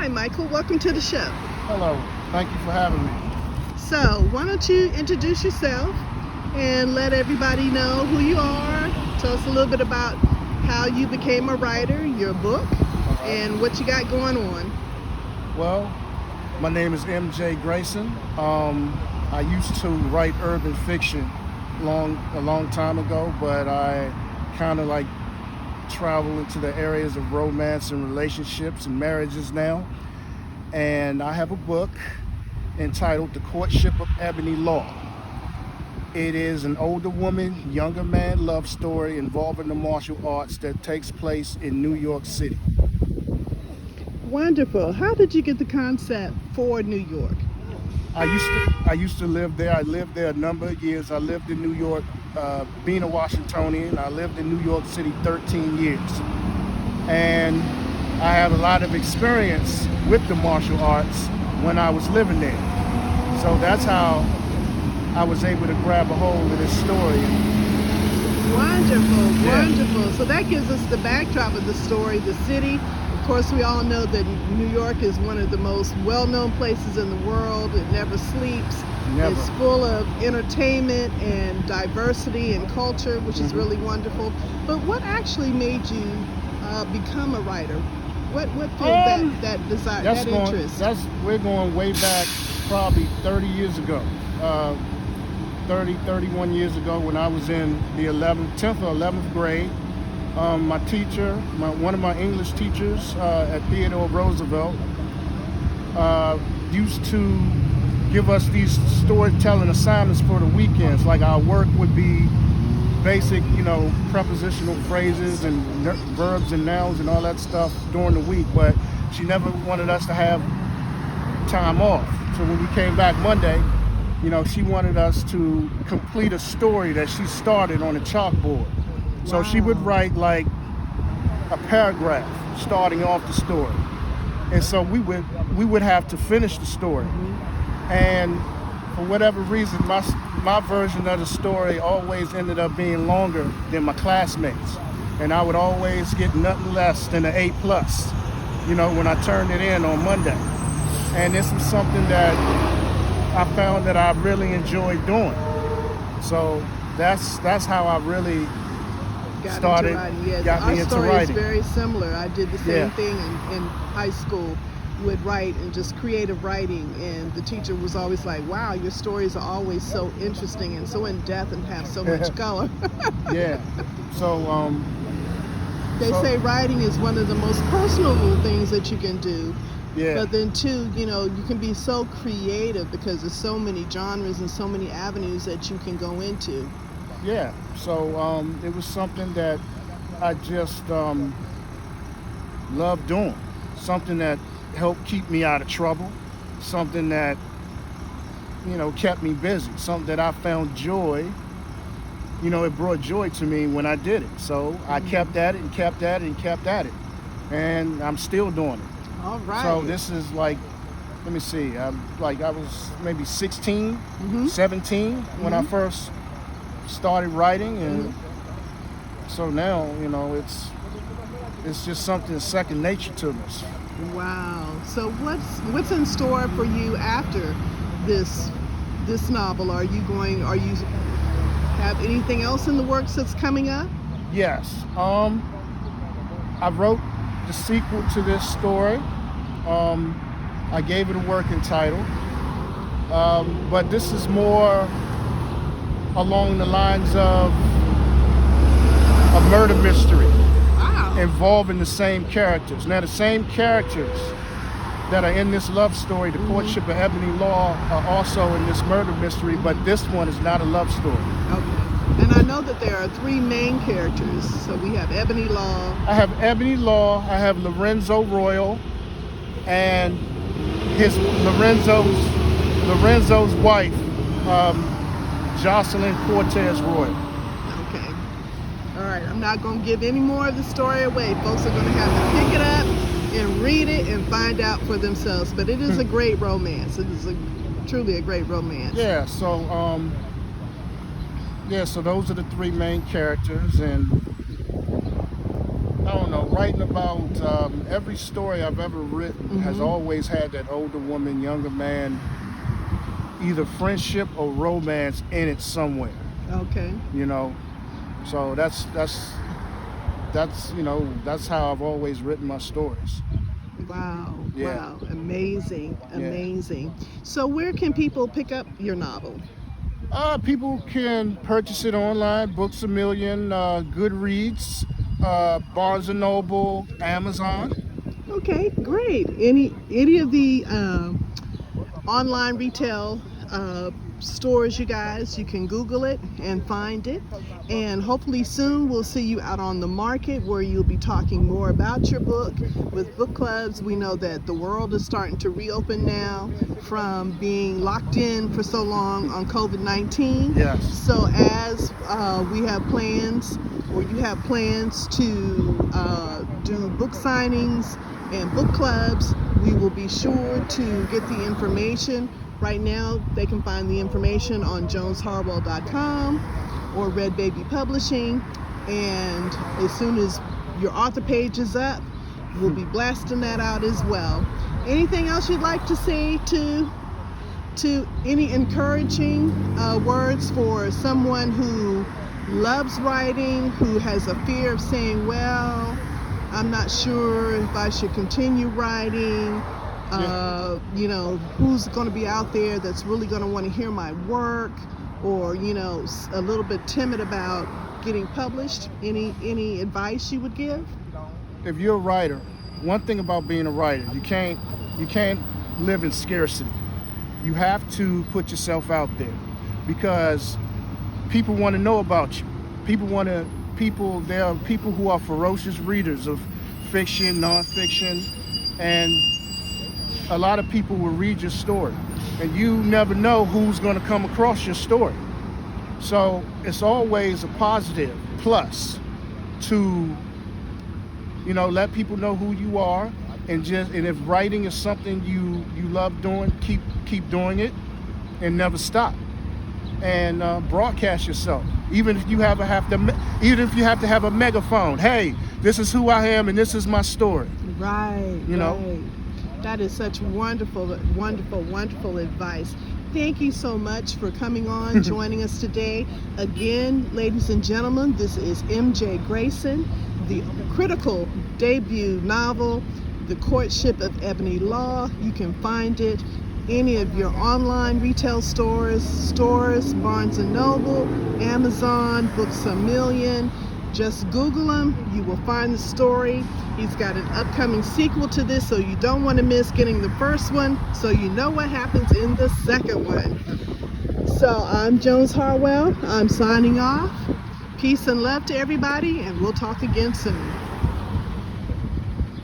Hi, Michael. Welcome to the show. Hello. Thank you for having me. So, why don't you introduce yourself and let everybody know who you are? Tell us a little bit about how you became a writer, your book, and what you got going on. Well, my name is MJ Grayson. I used to write urban fiction a long time ago, but I kind of like travel into the areas of romance and relationships and marriages now. And I have a book entitled The Courtship of Eboni Law. It is an older woman, younger man love story involving the martial arts that takes place in New York City. Wonderful. How did you get the concept for New York? I used to live there. I lived there a number of years. I lived in New York, being a Washingtonian. I lived in New York City 13 years. And I had a lot of experience with the martial arts when I was living there. So that's how I was able to grab a hold of this story. Wonderful, wonderful. So that gives us the backdrop of the story, the city. Of course, we all know that New York is one of the most well-known places in the world. It never sleeps. Never. It's full of entertainment and diversity and culture, which is really wonderful. But what actually made you become a writer? What fueled that desire, that interest? We're going way back, probably 30 years ago. 31 years ago, when I was in the 10th or 11th grade. My teacher, one of my English teachers at Theodore Roosevelt, used to give us these storytelling assignments for the weekends. Like our work would be basic, prepositional phrases and verbs and nouns and all that stuff during the week, but she never wanted us to have time off. So when we came back Monday, she wanted us to complete a story that she started on a chalkboard. So she would write like a paragraph starting off the story. And so we would have to finish the story. And for whatever reason, my version of the story always ended up being longer than my classmates. And I would always get nothing less than an A+, when I turned it in on Monday. And this was something that I found that I really enjoyed doing. So that's how I really got me into writing. Our story is very similar. I did the same thing in high school. Would write and just creative writing, and the teacher was always like, wow, your stories are always so interesting and so in depth and have so much color. So they say writing is one of the most personal things that you can do. But then too, you can be so creative because there's so many genres and so many avenues that you can go into. So it was something that I just loved doing. Something that helped keep me out of trouble. Something that, kept me busy. Something that I found joy. It brought joy to me when I did it. So I kept at it and kept at it and kept at it. And I'm still doing it. All right. So this is like, let me see, I was maybe 16, 17 when I first started writing, and so now it's just something second nature to me. Wow. So what's in store for you after this novel? Are you have anything else in the works that's coming up? Yes. I wrote the sequel to this story. I gave it a working title, but this is more along the lines of a murder mystery involving the same characters. Now, the same characters that are in this love story, The Courtship of Eboni Law, are also in this murder mystery, but this one is not a love story. Okay. And I know that there are three main characters. So we have Eboni Law. I have Eboni Law, I have Lorenzo Royal, and Lorenzo's wife, Jocelyn Cortez Royal. Okay. All right. I'm not going to give any more of the story away. Folks are going to have to pick it up and read it and find out for themselves. But it is a great romance. It is truly a great romance. So those are the three main characters, and I don't know. writing about every story I've ever written has always had that older woman, younger man, either friendship or romance in it somewhere. Okay. You know, so that's how I've always written my stories. Wow. Yeah. Wow. Amazing. Yeah. Amazing. So where can people pick up your novel? People can purchase it online, Books A Million, Goodreads, Barnes & Noble, Amazon. Okay, great. Any of the online retail stores, you guys, you can Google it and find it. And hopefully soon we'll see you out on the market where you'll be talking more about your book with book clubs. We know that the world is starting to reopen now from being locked in for so long on COVID-19. Yes. So as we have plans, or you have plans to do book signings and book clubs, we will be sure to get the information. Right now, they can find the information on jonesharwell.com or Red Baby Publishing. And as soon as your author page is up, we'll be blasting that out as well. Anything else you'd like to say to any encouraging words for someone who loves writing, who has a fear of saying, well, I'm not sure if I should continue writing? You know, who's going to be out there that's really going to want to hear my work, or, you know, a little bit timid about getting published? Any advice you would give? If you're a writer, one thing about being a writer, you can't live in scarcity. You have to put yourself out there, because people want to know about you. There are people who are ferocious readers of fiction, nonfiction, and a lot of people will read your story, and you never know who's going to come across your story. So it's always a positive plus to, you know, let people know who you are, and if writing is something you love doing, keep doing it and never stop. And broadcast yourself, even if you have to have a megaphone. Hey, this is who I am and this is my story. Right. You know. Right. That is such wonderful, wonderful, wonderful advice. Thank you so much for coming on, joining us today. Again, ladies and gentlemen, this is MJ Grayson, the critical debut novel, The Courtship of Eboni Law. You can find it any of your online retail stores, Barnes & Noble, Amazon, Books A Million. Just Google him, you will find the story. He's got an upcoming sequel to this, so you don't want to miss getting the first one, so you know what happens in the second one. So I'm Jones Harwell. I'm signing off. Peace and love to everybody, and we'll talk again soon.